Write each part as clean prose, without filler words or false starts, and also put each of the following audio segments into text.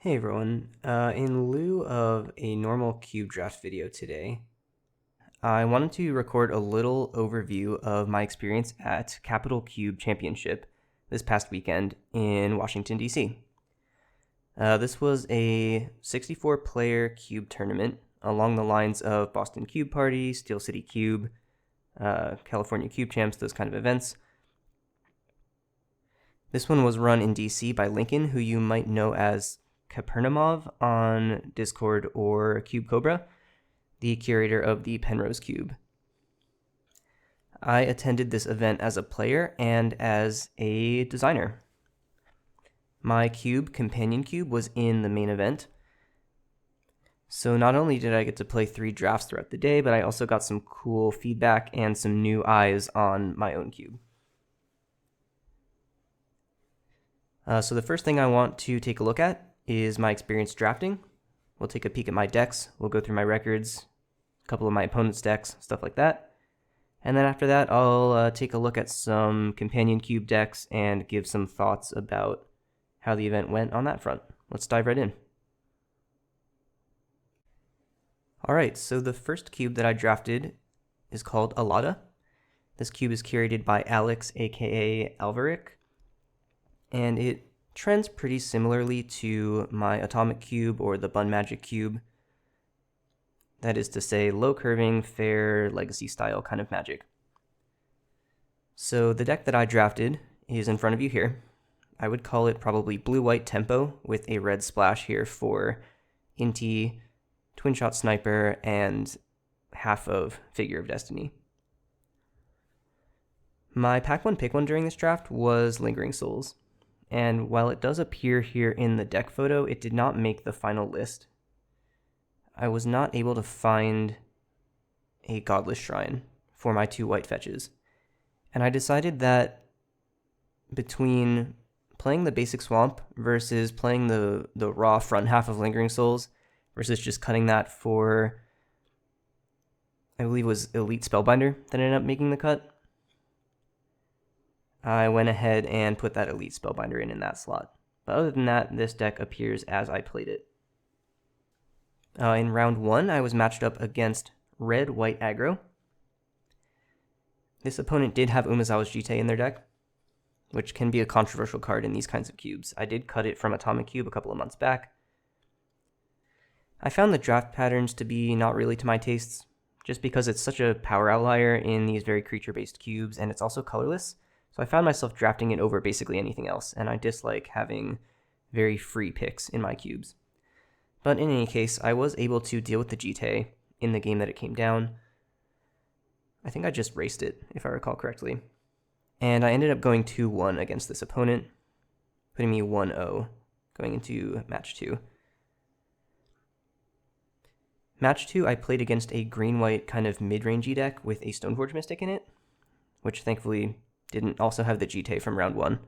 Hey everyone, in lieu of a normal cube draft video today, I wanted to record a little overview of my experience at Capital Cube Championship this past weekend in Washington, D.C. This was a 64-player cube tournament along the lines of Boston Cube Party, Steel City Cube, California Cube Champs, those kind of events. This one was run in D.C. by Lincoln, who you might know as Kapernimov on Discord, or Cube Cobra, the curator of the Penrose Cube. I attended this event as a player and as a designer. My cube, Companion Cube, was in the main event. So not only did I get to play 3 drafts throughout the day, but I also got some cool feedback and some new eyes on my own cube. So the first thing I want to take a look at is my experience drafting. We'll take a peek at my decks, we'll go through my records, a couple of my opponent's decks, stuff like that. And then after that, I'll take a look at some Companion Cube decks and give some thoughts about how the event went on that front. Let's dive right in. Alright, so the first cube that I drafted is called Alada. This cube is curated by Alex, aka Alvaric, and it trends pretty similarly to my Atomic Cube or the Bun Magic Cube. That is to say, low curving, fair, legacy style kind of magic. So the deck that I drafted is in front of you here. I would call it probably blue-white tempo with a red splash here for Inti, Twin Shot Sniper, and half of Figure of Destiny. My pack one pick one during this draft was Lingering Souls. And while it does appear here in the deck photo, it did not make the final list. I was not able to find a Godless Shrine for my 2 white fetches. And I decided that between playing the basic swamp versus playing the raw front half of Lingering Souls versus just cutting that for, I believe it was Elite Spellbinder that ended up making the cut, I went ahead and put that Elite Spellbinder in that slot. But other than that, this deck appears as I played it. In round 1, I was matched up against red-white aggro. This opponent did have Umezawa's Jitte in their deck, which can be a controversial card in these kinds of cubes. I did cut it from Atomic Cube a couple of months back. I found the draft patterns to be not really to my tastes, just because it's such a power outlier in these very creature-based cubes, and it's also colorless. So I found myself drafting it over basically anything else, and I dislike having very free picks in my cubes. But in any case, I was able to deal with the Jitte in the game that it came down. I think I just raced it, if I recall correctly. And I ended up going 2-1 against this opponent, putting me 1-0 going into match 2. Match 2, I played against a green-white kind of mid-rangey deck with a Stoneforge Mystic in it, which thankfully didn't also have the Jitte from round 1.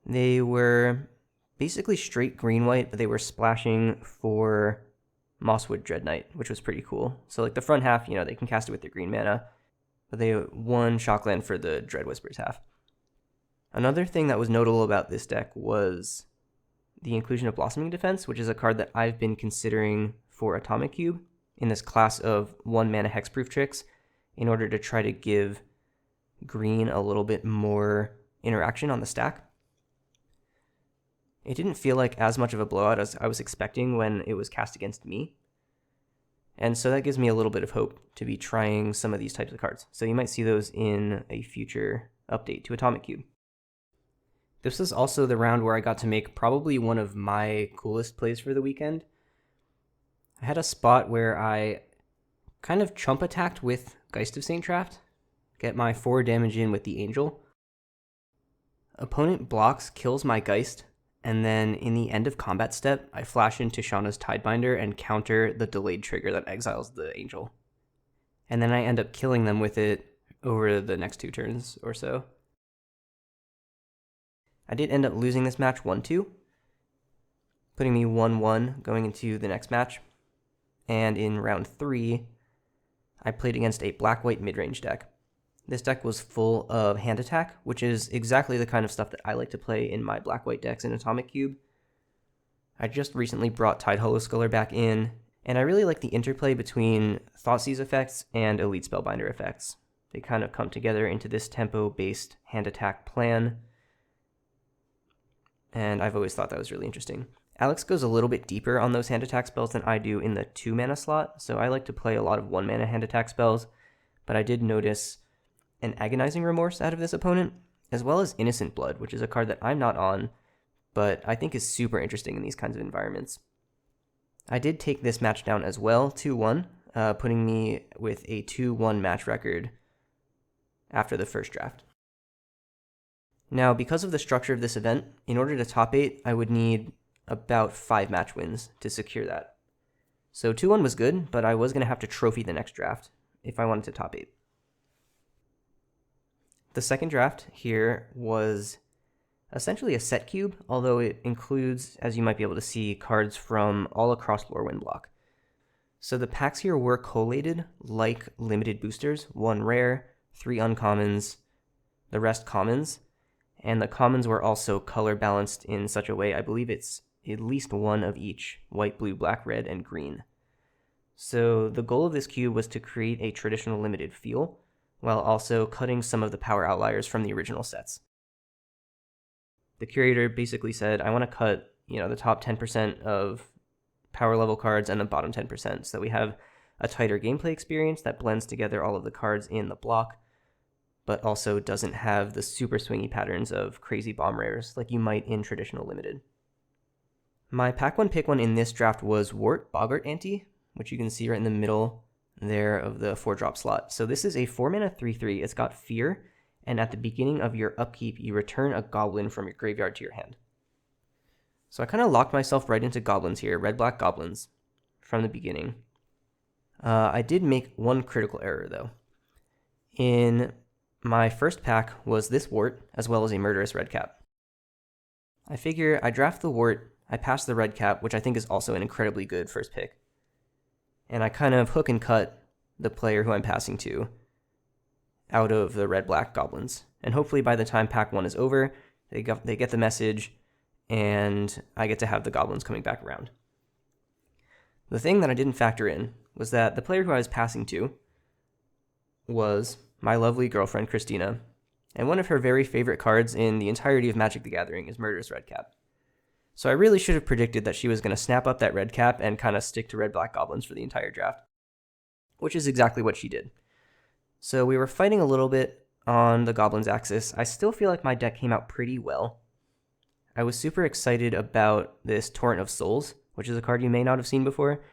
They were basically straight green-white, but they were splashing for Mosswood Dread Knight, which was pretty cool. So like the front half, they can cast it with their green mana, but they won Shockland for the Dread Whispers half. Another thing that was notable about this deck was the inclusion of Blossoming Defense, which is a card that I've been considering for Atomic Cube in this class of 1-mana hexproof tricks in order to try to give green a little bit more interaction on the stack. It didn't feel like as much of a blowout as I was expecting when it was cast against me. And so that gives me a little bit of hope to be trying some of these types of cards. So you might see those in a future update to Atomic Cube. This was also the round where I got to make probably one of my coolest plays for the weekend. I had a spot where I kind of chump attacked with Geist of St. Traft, get my 4 damage in with the Angel. Opponent blocks, kills my Geist, and then in the end of combat step, I flash into Shauna's Tidebinder and counter the delayed trigger that exiles the Angel. And then I end up killing them with it over the next 2 turns or so. I did end up losing this match 1-2, putting me 1-1 going into the next match. And in round 3, I played against a black-white mid-range deck. This deck was full of hand attack, which is exactly the kind of stuff that I like to play in my black-white decks in Atomic Cube. I just recently brought Tide Hollowsculler back in, and I really like the interplay between Thoughtseize effects and Elite Spellbinder effects. They kind of come together into this tempo-based hand attack plan, and I've always thought that was really interesting. Alex goes a little bit deeper on those hand attack spells than I do in the 2 mana slot, so I like to play a lot of 1 mana hand attack spells, but I did notice an Agonizing Remorse out of this opponent, as well as Innocent Blood, which is a card that I'm not on, but I think is super interesting in these kinds of environments. I did take this match down as well, 2-1, putting me with a 2-1 match record after the first draft. Now, because of the structure of this event, in order to top 8, I would need about 5 match wins to secure that. So 2-1 was good, but I was going to have to trophy the next draft if I wanted to top 8. The second draft here was essentially a set cube, although it includes, as you might be able to see, cards from all across Lorwyn block. So the packs here were collated like limited boosters, 1 rare, 3 uncommons, the rest commons, and the commons were also color balanced in such a way, I believe it's at least 1 of each, white, blue, black, red, and green. So the goal of this cube was to create a traditional limited feel, while also cutting some of the power outliers from the original sets. The curator basically said, I want to cut, the top 10% of power level cards and the bottom 10%, so that we have a tighter gameplay experience that blends together all of the cards in the block, but also doesn't have the super swingy patterns of crazy bomb rares like you might in traditional limited. My pack 1 pick 1 in this draft was Wart Boggart Ante, which you can see right in the middle there of the 4-drop slot. So this is a 4-mana 3/3. It's got Fear, and at the beginning of your upkeep, you return a goblin from your graveyard to your hand. So I kind of locked myself right into goblins here, red-black goblins, from the beginning. I did make one critical error, though. In my first pack was this Wart, as well as a Murderous Redcap. I figure I draft the Wart, I pass the Redcap, which I think is also an incredibly good first pick, and I kind of hook and cut the player who I'm passing to out of the red-black goblins. And hopefully by the time pack 1 is over, they get the message, and I get to have the goblins coming back around. The thing that I didn't factor in was that the player who I was passing to was my lovely girlfriend, Christina, and one of her very favorite cards in the entirety of Magic the Gathering is Murderous Redcap. So I really should have predicted that she was going to snap up that Redcap and kind of stick to red-black goblins for the entire draft, which is exactly what she did. So we were fighting a little bit on the goblins axis. I still feel like my deck came out pretty well. I was super excited about this Torrent of Souls, which is a card you may not have seen before.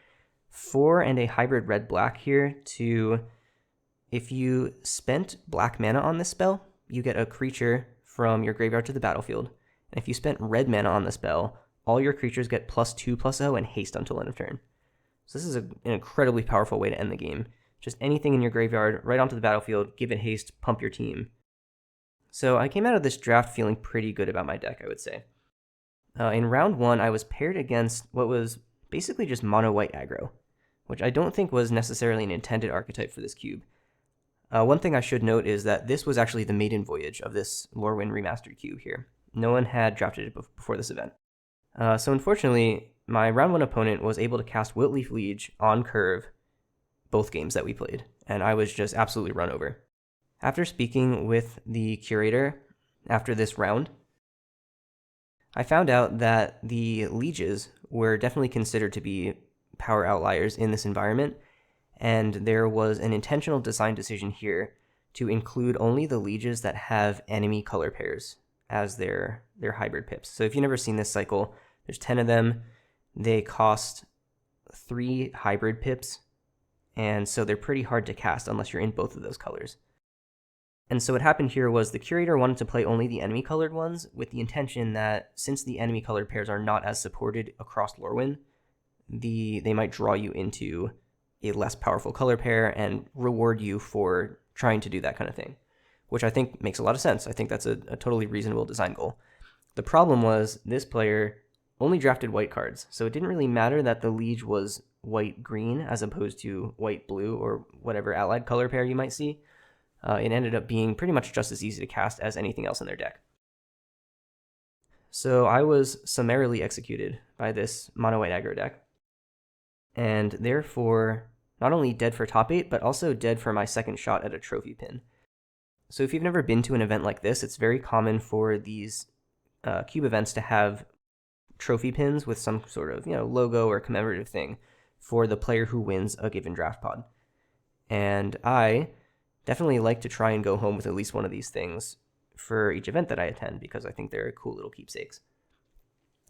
4 and a hybrid red-black here to, if you spent black mana on this spell, you get a creature from your graveyard to the battlefield. And if you spent red mana on the spell, all your creatures get +2/+0 and haste until end of turn. So this is an incredibly powerful way to end the game. Just anything in your graveyard, right onto the battlefield, give it haste, pump your team. So I came out of this draft feeling pretty good about my deck, I would say. In round 1, I was paired against what was basically just mono-white aggro, which I don't think was necessarily an intended archetype for this cube. One thing I should note is that this was actually the maiden voyage of this Lorwyn Remastered cube here. No one had drafted it before this event. So unfortunately, my round 1 opponent was able to cast Wiltleaf Liege on curve both games that we played, and I was just absolutely run over. After speaking with the curator after this round, I found out that the Lieges were definitely considered to be power outliers in this environment, and there was an intentional design decision here to include only the Lieges that have enemy color pairs as their hybrid pips. So if you've never seen this cycle, there's 10 of them. They cost 3 hybrid pips, and so they're pretty hard to cast unless you're in both of those colors. And so what happened here was the curator wanted to play only the enemy colored ones with the intention that since the enemy colored pairs are not as supported across Lorwyn, they might draw you into a less powerful color pair and reward you for trying to do that kind of thing, which I think makes a lot of sense. I think that's a totally reasonable design goal. The problem was this player only drafted white cards, so it didn't really matter that the Liege was white-green as opposed to white-blue or whatever allied color pair you might see. It ended up being pretty much just as easy to cast as anything else in their deck. So I was summarily executed by this mono-white aggro deck, and therefore not only dead for top 8, but also dead for my second shot at a trophy pin. So if you've never been to an event like this, it's very common for these cube events to have trophy pins with some sort of logo or commemorative thing for the player who wins a given draft pod. And I definitely like to try and go home with at least one of these things for each event that I attend, because I think they're cool little keepsakes.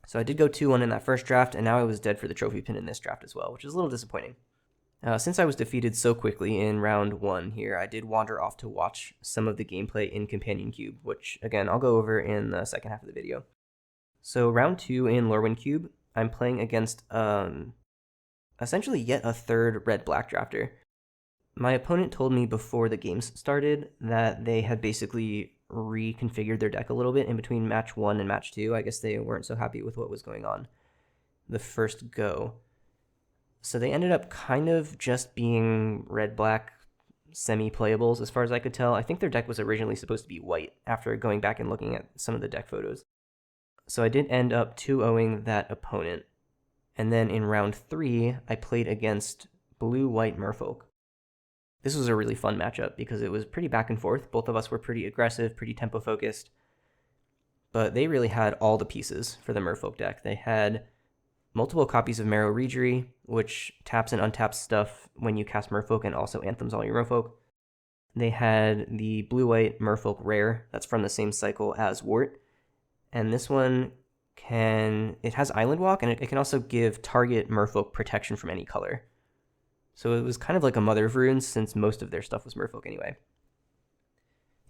So I did go 2-1 in that first draft, and now I was dead for the trophy pin in this draft as well, which is a little disappointing. Since I was defeated so quickly in round 1 here, I did wander off to watch some of the gameplay in Companion Cube, which, again, I'll go over in the second half of the video. So round 2 in Lorwyn Cube, I'm playing against essentially yet a third red-black drafter. My opponent told me before the games started that they had basically reconfigured their deck a little bit in between match 1 and match 2. I guess they weren't so happy with what was going on the first go. So they ended up kind of just being red-black semi-playables as far as I could tell. I think their deck was originally supposed to be white after going back and looking at some of the deck photos. So I did end up 2-0ing that opponent. And then in round 3, I played against blue-white Merfolk. This was a really fun matchup because it was pretty back and forth. Both of us were pretty aggressive, pretty tempo-focused. But they really had all the pieces for the Merfolk deck. They had multiple copies of Marrow Reejerey, which taps and untaps stuff when you cast Merfolk and also anthems all your Merfolk. They had the blue-white Merfolk Rare that's from the same cycle as Wart. And this one it has Island Walk, and it can also give target Merfolk protection from any color. So it was kind of like a Mother of Runes, since most of their stuff was Merfolk anyway.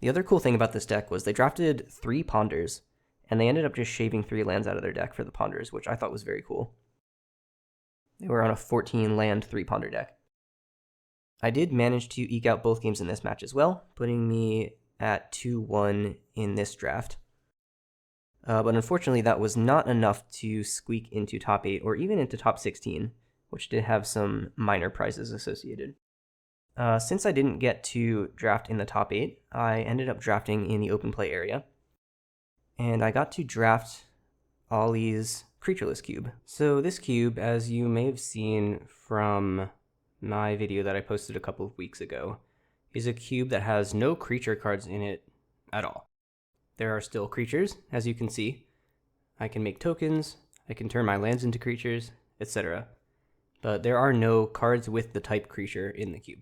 The other cool thing about this deck was they drafted 3 Ponders, and they ended up just shaving 3 lands out of their deck for the Ponders, which I thought was very cool. They were on a 14-land 3-Ponder deck. I did manage to eke out both games in this match as well, putting me at 2-1 in this draft. But unfortunately, that was not enough to squeak into top 8 or even into top 16, which did have some minor prizes associated. Since I didn't get to draft in the top 8, I ended up drafting in the open play area. And I got to draft Ollie's Creatureless Cube. So this cube, as you may have seen from my video that I posted a couple of weeks ago, is a cube that has no creature cards in it at all. There are still creatures, as you can see. I can make tokens, I can turn my lands into creatures, etc. But there are no cards with the type creature in the cube.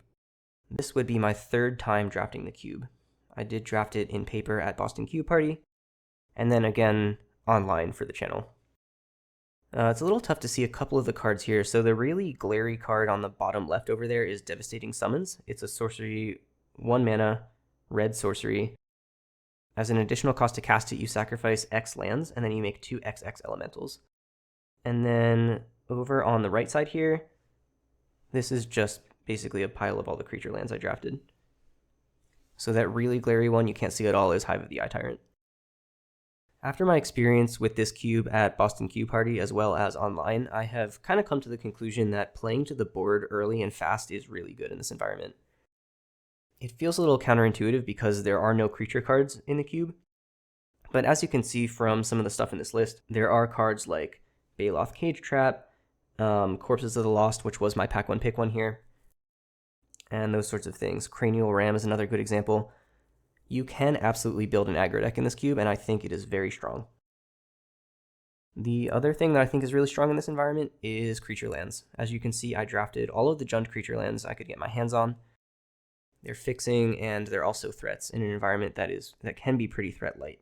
This would be my 3rd time drafting the cube. I did draft it in paper at Boston Cube Party, and then again online for the channel. It's a little tough to see a couple of the cards here, so the really glary card on the bottom left over there is Devastating Summons. It's a sorcery, 1 mana, red sorcery. As an additional cost to cast it, you sacrifice X lands, and then you make 2 XX elementals. And then over on the right side here, this is just basically a pile of all the creature lands I drafted. So that really glary one you can't see at all is Hive of the Eye Tyrant. After my experience with this cube at Boston Cube Party as well as online, I have kind of come to the conclusion that playing to the board early and fast is really good in this environment. It feels a little counterintuitive because there are no creature cards in the cube, but as you can see from some of the stuff in this list, there are cards like Baloth Cage Trap, Corpses of the Lost, which was my pack 1 pick 1 here, and those sorts of things. Cranial Ram is another good example. You can absolutely build an aggro deck in this cube, and I think it is very strong. The other thing that I think is really strong in this environment is creature lands. As you can see, I drafted all of the Jund creature lands I could get my hands on. They're fixing, and they're also threats in an environment that can be pretty threat light.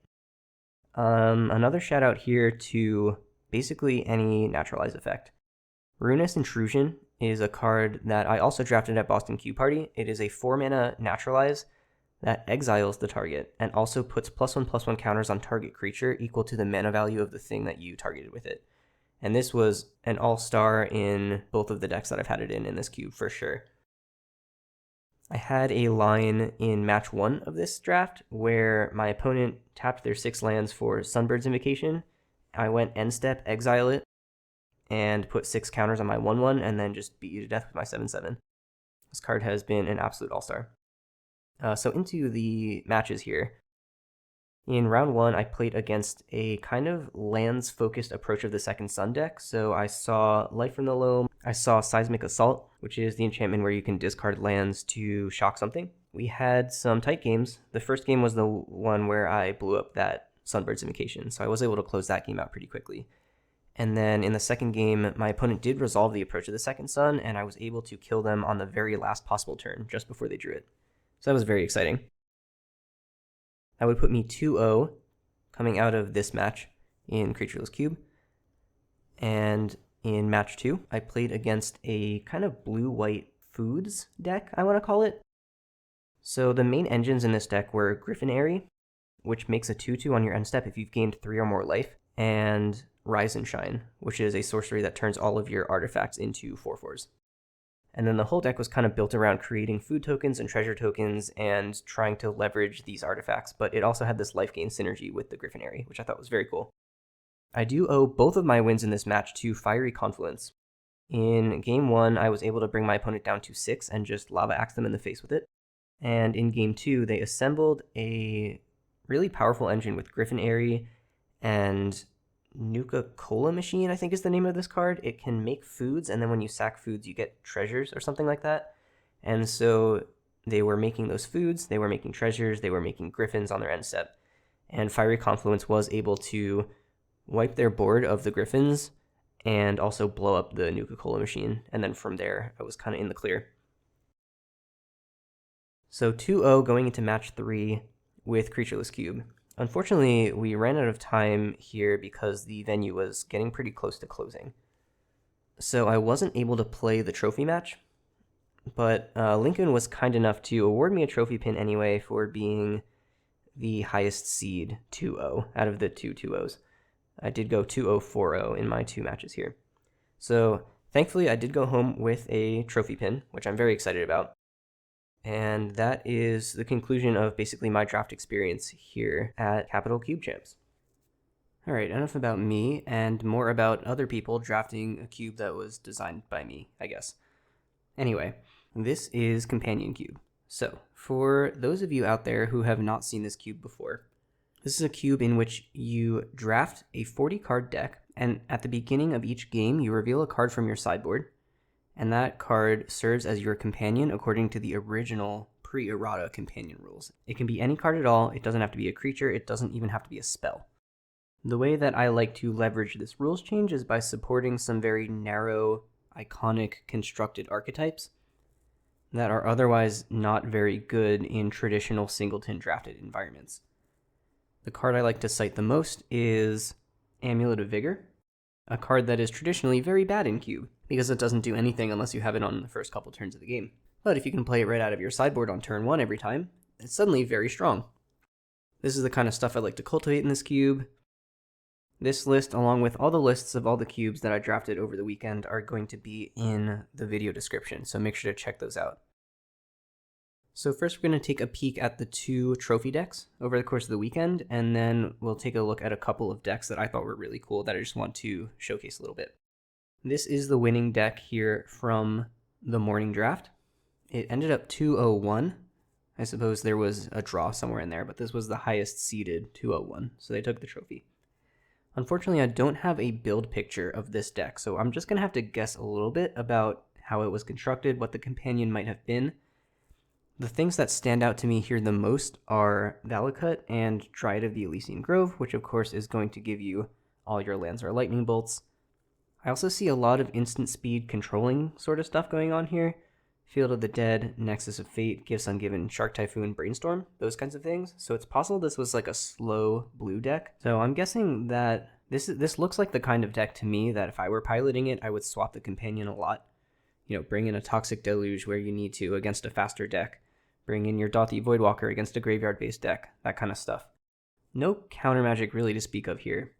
Another shout out here to basically any naturalize effect. Ruinous Intrusion is a card that I also drafted at Boston Cube Party. It is a 4-mana naturalize that exiles the target and also puts +1/+1 counters on target creature equal to the mana value of the thing that you targeted with it. And this was an all-star in both of the decks that I've had it in this cube for sure. I had a line in match 1 of this draft where my opponent tapped their 6 lands for Sunbird's Invocation. I went end step, exile it, and put 6 counters on my 1/1, and then just beat you to death with my 7/7. This card has been an absolute all-star. So into the matches here. In round 1, I played against a kind of lands-focused approach of the Second Sun deck. So I saw Light from the Loam, I saw Seismic Assault, which is the enchantment where you can discard lands to shock something. We had some tight games. The first game was the one where I blew up that Sunbird's Invocation, so I was able to close that game out pretty quickly. And then in the second game, my opponent did resolve the approach of the Second Sun, and I was able to kill them on the very last possible turn, just before they drew it. So that was very exciting. That would put me 2-0 coming out of this match in Creatureless Cube. And in match 2, I played against a kind of blue-white foods deck, I want to call it. So the main engines in this deck were Griffinary, which makes a 2-2 on your end step if you've gained 3 or more life, and Rise and Shine, which is a sorcery that turns all of your artifacts into 4/4s. And then the whole deck was kind of built around creating food tokens and treasure tokens and trying to leverage these artifacts, but it also had this life gain synergy with the Griffinary, which I thought was very cool. I do owe both of my wins in this match to Fiery Confluence. In game 1, I was able to bring my opponent down to 6 and just lava axe them in the face with it. And in game 2, they assembled a really powerful engine with Griffinary and Nuka-Cola Machine, I think is the name of this card. It can make foods, and then when you sack foods, you get treasures or something like that. And so they were making those foods, they were making treasures, they were making griffins on their end step. And Fiery Confluence was able to wipe their board of the griffins and also blow up the Nuka-Cola Machine. And then from there, I was kind of in the clear. So 2-0 going into match 3 with Creatureless Cube. Unfortunately, we ran out of time here because the venue was getting pretty close to closing. So I wasn't able to play the trophy match, but Lincoln was kind enough to award me a trophy pin anyway for being the highest seed 2-0 out of the two 2-0s. I did go 2-0, 4-0 in my 2 matches here. So thankfully, I did go home with a trophy pin, which I'm very excited about. And that is the conclusion of basically my draft experience here at Capital Cube Champs. All right, enough about me and more about other people drafting a cube that was designed by me, I guess. Anyway, this is Companion Cube. So, for those of you out there who have not seen this cube before, this is a cube in which you draft a 40-card deck, and at the beginning of each game, you reveal a card from your sideboard, and that card serves as your companion according to the original pre-errata companion rules. It can be any card at all, it doesn't have to be a creature, it doesn't even have to be a spell. The way that I like to leverage this rules change is by supporting some very narrow, iconic constructed archetypes that are otherwise not very good in traditional singleton drafted environments. The card I like to cite the most is Amulet of Vigor, a card that is traditionally very bad in Cube, because it doesn't do anything unless you have it on the first couple turns of the game. But if you can play it right out of your sideboard on turn 1 every time, it's suddenly very strong. This is the kind of stuff I like to cultivate in this cube. This list, along with all the lists of all the cubes that I drafted over the weekend, are going to be in the video description, so make sure to check those out. So first we're going to take a peek at the 2 trophy decks over the course of the weekend, and then we'll take a look at a couple of decks that I thought were really cool that I just want to showcase a little bit. This is the winning deck here from the morning draft. It ended up 2-0-1. I suppose there was a draw somewhere in there, but this was the highest seeded 2-0-1, so they took the trophy. Unfortunately, I don't have a build picture of this deck, so I'm just going to have to guess a little bit about how it was constructed, what the companion might have been. The things that stand out to me here the most are Valakut and Dryad of the Elysian Grove, which of course is going to give you all your lands are lightning bolts. I also see a lot of instant speed controlling sort of stuff going on here. Field of the Dead, Nexus of Fate, Gifts Ungiven, Shark Typhoon, Brainstorm, those kinds of things. So it's possible this was like a slow blue deck. So I'm guessing that this looks like the kind of deck to me that if I were piloting it, I would swap the companion a lot. Bring in a Toxic Deluge where you need to against a faster deck. Bring in your Dauthi Voidwalker against a graveyard-based deck, that kind of stuff. No counter magic really to speak of here,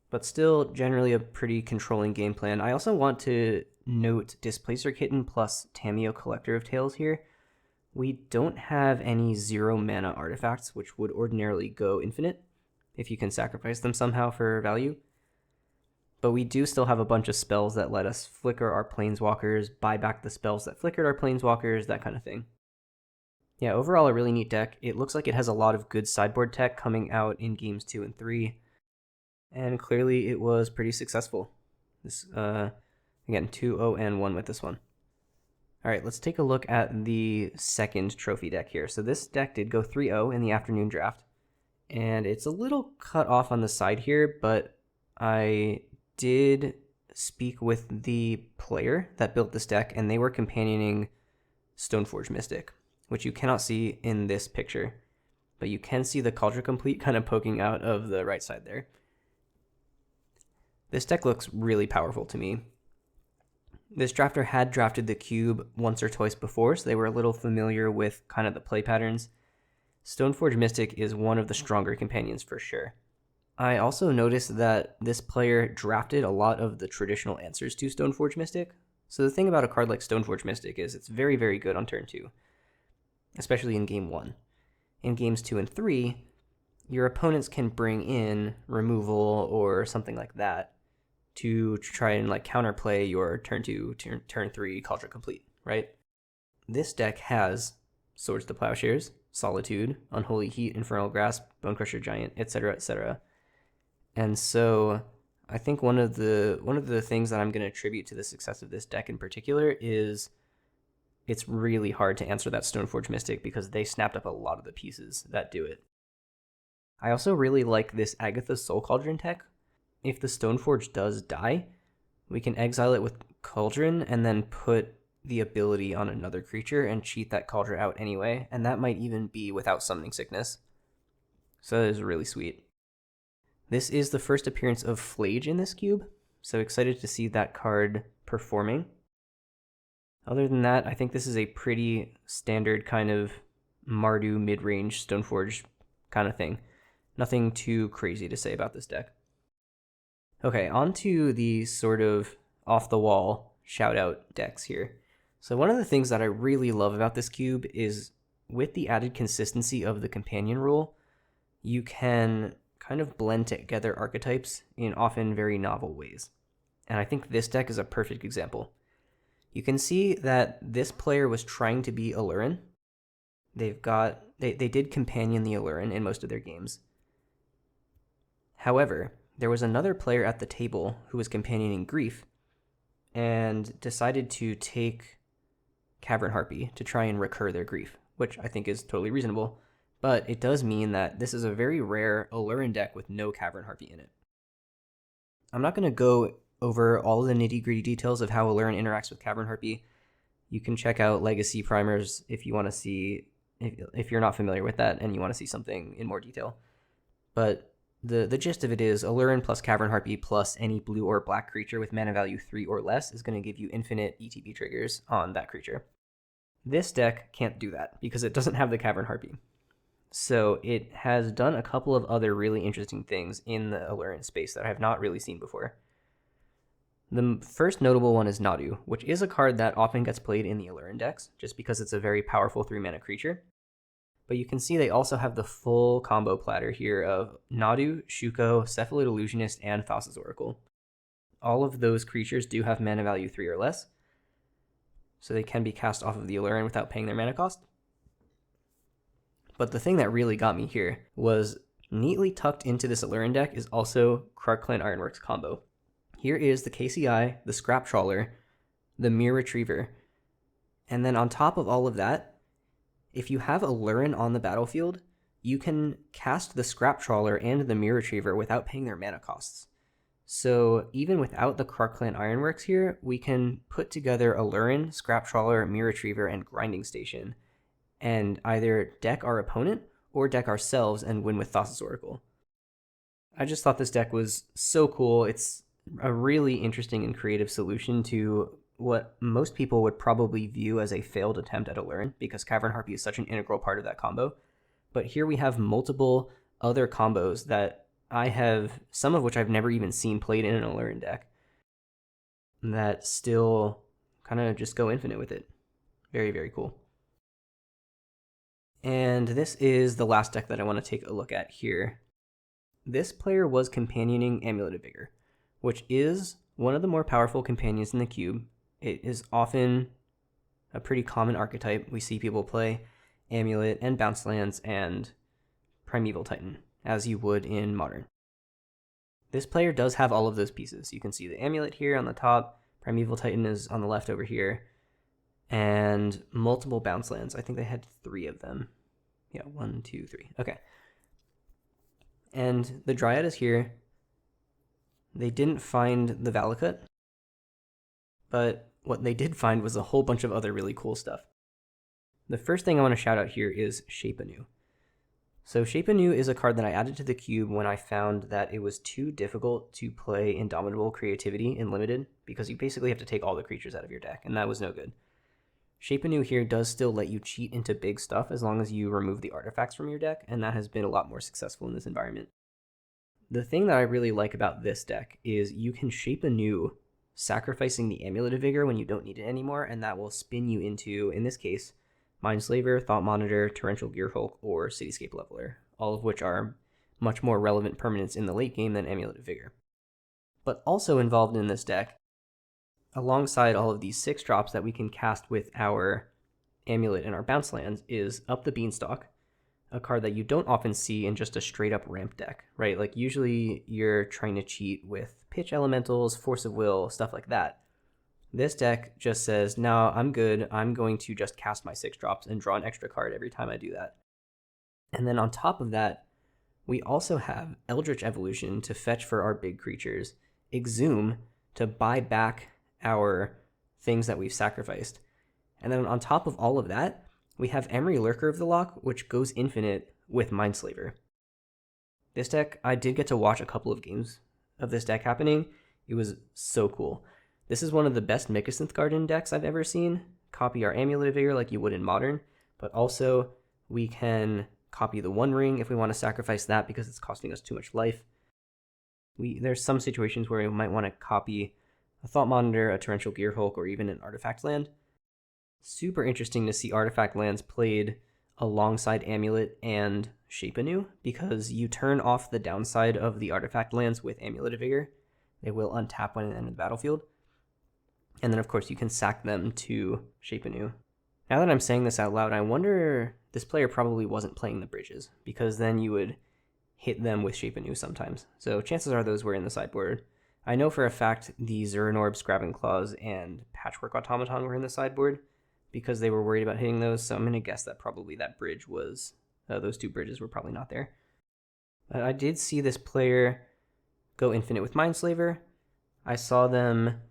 but still generally a pretty controlling game plan. I also want to note Displacer Kitten plus Tamiyo Collector of Tales here. We don't have any 0 mana artifacts, which would ordinarily go infinite, if you can sacrifice them somehow for value. But we do still have a bunch of spells that let us flicker our planeswalkers, buy back the spells that flickered our planeswalkers, that kind of thing. Yeah, overall a really neat deck. It looks like it has a lot of good sideboard tech coming out in games 2 and 3, and clearly it was pretty successful. This again 2-0 and 1 with this one. All right, let's take a look at the second trophy deck here. So this deck did go 3-0 in the afternoon draft, and it's a little cut off on the side here, but I did speak with the player that built this deck, and they were companioning Stoneforge Mystic, which you cannot see in this picture, but you can see the Cauldron Complete kind of poking out of the right side there. This deck looks really powerful to me. This drafter had drafted the cube once or twice before, so they were a little familiar with kind of the play patterns. Stoneforge Mystic is one of the stronger companions for sure. I also noticed that this player drafted a lot of the traditional answers to Stoneforge Mystic. So the thing about a card like Stoneforge Mystic is it's very, very good on turn 2, especially in game 1. In games 2 and 3, your opponents can bring in removal or something like that to try and like counterplay your turn 2, turn 3 Cauldron Complete, right? This deck has Swords to Plowshares, Solitude, Unholy Heat, Infernal Grasp, Bonecrusher Giant, etc., etc. And so I think one of the things that I'm going to attribute to the success of this deck in particular is it's really hard to answer that Stoneforge Mystic because they snapped up a lot of the pieces that do it. I also really like this Agatha Soul Cauldron tech. If the Stoneforge does die, we can exile it with Cauldron and then put the ability on another creature and cheat that Cauldron out anyway, and that might even be without Summoning Sickness. So that is really sweet. This is the first appearance of Flage in this cube, so excited to see that card performing. Other than that, I think this is a pretty standard kind of Mardu mid-range Stoneforge kind of thing. Nothing too crazy to say about this deck. Okay, on to the sort of off-the-wall shout-out decks here. So one of the things that I really love about this cube is with the added consistency of the companion rule, you can kind of blend together archetypes in often very novel ways. And I think this deck is a perfect example. You can see that this player was trying to be Aluren. They did companion the Aluren in most of their games. However, there was another player at the table who was companioning Grief and decided to take Cavern Harpy to try and recur their grief, which I think is totally reasonable, but it does mean that this is a very rare Aluren deck with no Cavern Harpy in it. I'm not going to go over all the nitty-gritty details of how Aluren interacts with Cavern Harpy. You can check out Legacy Primers if you want to see, if you're not familiar with that and you want to see something in more detail. But the gist of it is Aluren plus Cavern Harpy plus any blue or black creature with mana value 3 or less is going to give you infinite ETB triggers on that creature. This deck can't do that because it doesn't have the Cavern Harpy. So it has done a couple of other really interesting things in the Aluren space that I have not really seen before. The first notable one is Nadu, which is a card that often gets played in the Aluren decks just because it's a very powerful 3-mana creature. But you can see they also have the full combo platter here of Nadu, Shuko, Cephalid Illusionist, and Thassa's Oracle. All of those creatures do have mana value 3 or less, so they can be cast off of the Aluren without paying their mana cost. But the thing that really got me here was neatly tucked into this Aluren deck is also Krark-Clan Ironworks combo. Here is the KCI, the Scrap Trawler, the Myr Retriever, and then on top of all of that, if you have Aluren on the battlefield, you can cast the Scrap Trawler and the Myr Retriever without paying their mana costs. So even without the Krark-Clan Ironworks here, we can put together Aluren, Scrap Trawler, Myr Retriever, and Grinding Station, and either deck our opponent or deck ourselves and win with Thassa's Oracle. I just thought this deck was so cool. It's a really interesting and creative solution to what most people would probably view as a failed attempt at Aluren, because Cavern Harpy is such an integral part of that combo. But here we have multiple other combos that I have, some of which I've never even seen played in an Aluren deck, that still kind of just go infinite with it. Very, very cool. And this is the last deck that I want to take a look at here. This player was companioning Amulet of Vigor, which is one of the more powerful companions in the cube. It is often a pretty common archetype we see people play, Amulet, and Bounce Lands, and Primeval Titan, as you would in Modern. This player does have all of those pieces. You can see the Amulet here on the top, Primeval Titan is on the left over here, and multiple Bounce Lands. I think they had 3 of them. Yeah, 1, 2, 3. Okay. And the Dryad is here. They didn't find the Valakut, but what they did find was a whole bunch of other really cool stuff. The first thing I want to shout out here is Shape Anew. So Shape Anew is a card that I added to the cube when I found that it was too difficult to play Indomitable Creativity in Limited, because you basically have to take all the creatures out of your deck, and that was no good. Shape Anew here does still let you cheat into big stuff as long as you remove the artifacts from your deck, and that has been a lot more successful in this environment. The thing that I really like about this deck is you can Shape Anew sacrificing the Amulet of Vigor when you don't need it anymore, and that will spin you into, in this case, Mindslaver, Thought Monitor, Torrential Gearhulk, or Cityscape Leveler, all of which are much more relevant permanents in the late game than Amulet of Vigor. But also involved in this deck, alongside all of these 6 drops that we can cast with our Amulet and our Bounce Lands, is Up the Beanstalk, a card that you don't often see in just a straight up ramp deck, right? Like usually you're trying to cheat with pitch elementals, force of will, stuff like that. This deck just says, no, I'm good. I'm going to just cast my 6 drops and draw an extra card every time I do that. And then on top of that, we also have Eldritch Evolution to fetch for our big creatures, Exhume to buy back our things that we've sacrificed. And then on top of all of that, we have Emery Lurker of the Loch, which goes infinite with Mindslaver. This deck, I did get to watch a couple of games of this deck happening. It was so cool. This is one of the best Mycosynth Garden decks I've ever seen. Copy our Amulet of Vigor like you would in Modern, but also we can copy the One Ring if we want to sacrifice that because it's costing us too much life. There's some situations where we might want to copy a Thought Monitor, a Torrential Gearhulk, or even an Artifact Land. Super interesting to see Artifact Lands played alongside Amulet and Shape Anew, because you turn off the downside of the Artifact Lands with Amulet of Vigor. They will untap when they enter the battlefield. And then, of course, you can sack them to Shape Anew. Now that I'm saying this out loud, I wonder, this player probably wasn't playing the bridges, because then you would hit them with Shape Anew sometimes. So chances are those were in the sideboard. I know for a fact the Zeranorb, Scrabbing Claws, and Patchwork Automaton were in the sideboard, because they were worried about hitting those, so I'm going to guess that probably that bridge was, those 2 bridges were probably not there. But I did see this player go infinite with Mindslaver. I saw them,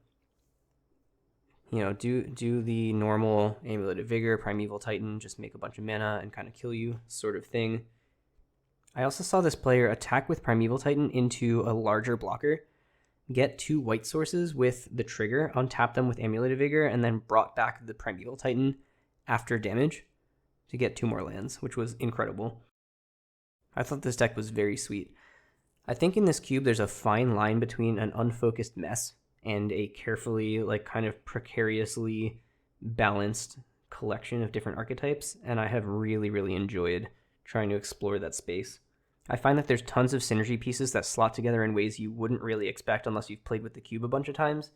do the normal Amulet of Vigor, Primeval Titan, just make a bunch of mana and kind of kill you sort of thing. I also saw this player attack with Primeval Titan into a larger blocker, get 2 white sources with the trigger, untap them with Amulet of Vigor, and then brought back the Primeval Titan after damage to get 2 more lands, which was incredible. I thought this deck was very sweet. I think in this cube there's a fine line between an unfocused mess and a carefully, kind of precariously balanced collection of different archetypes, and I have really, really enjoyed trying to explore that space. I find that there's tons of synergy pieces that slot together in ways you wouldn't really expect unless you've played with the cube a bunch of times.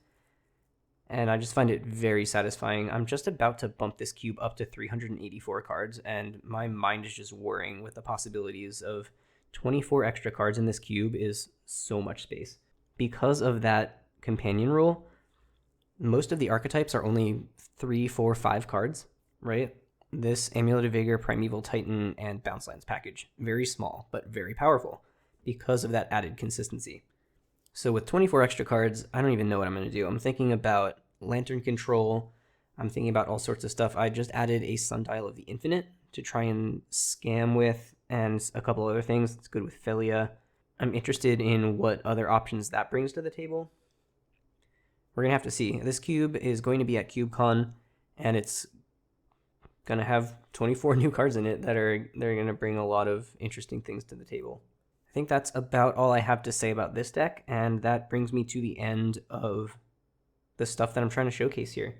And I just find it very satisfying. I'm just about to bump this cube up to 384 cards, and my mind is just whirring with the possibilities of 24 extra cards in this cube is so much space. Because of that companion rule, most of the archetypes are only 3, 4, 5 cards, right? This Amulet of Vigor, Primeval Titan, and Bounce Lands package. Very small, but very powerful because of that added consistency. So with 24 extra cards, I don't even know what I'm going to do. I'm thinking about Lantern Control. I'm thinking about all sorts of stuff. I just added a Sundial of the Infinite to try and scam with, and a couple other things. It's good with Philia. I'm interested in what other options that brings to the table. We're going to have to see. This cube is going to be at CubeCon, and it's going to have 24 new cards in it they're going to bring a lot of interesting things to the table. I think that's about all I have to say about this deck, and that brings me to the end of the stuff that I'm trying to showcase here.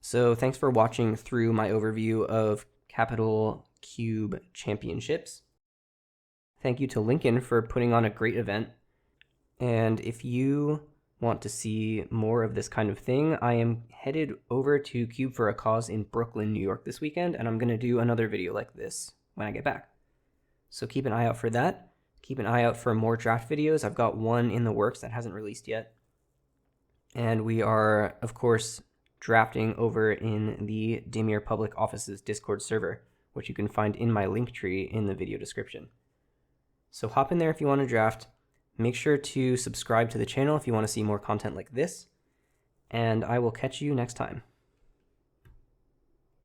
So thanks for watching through my overview of Capital Cube Championships. Thank you to Lincoln for putting on a great event. And if you want to see more of this kind of thing, I am headed over to Cube for a Cause in Brooklyn, New York this weekend, and I'm going to do another video like this when I get back. So keep an eye out for that. Keep an eye out for more draft videos. I've got one in the works that hasn't released yet. And we are, of course, drafting over in the Dimir Public Offices Discord server, which you can find in my link tree in the video description. So hop in there if you want to draft. Make sure to subscribe to the channel if you want to see more content like this. And I will catch you next time.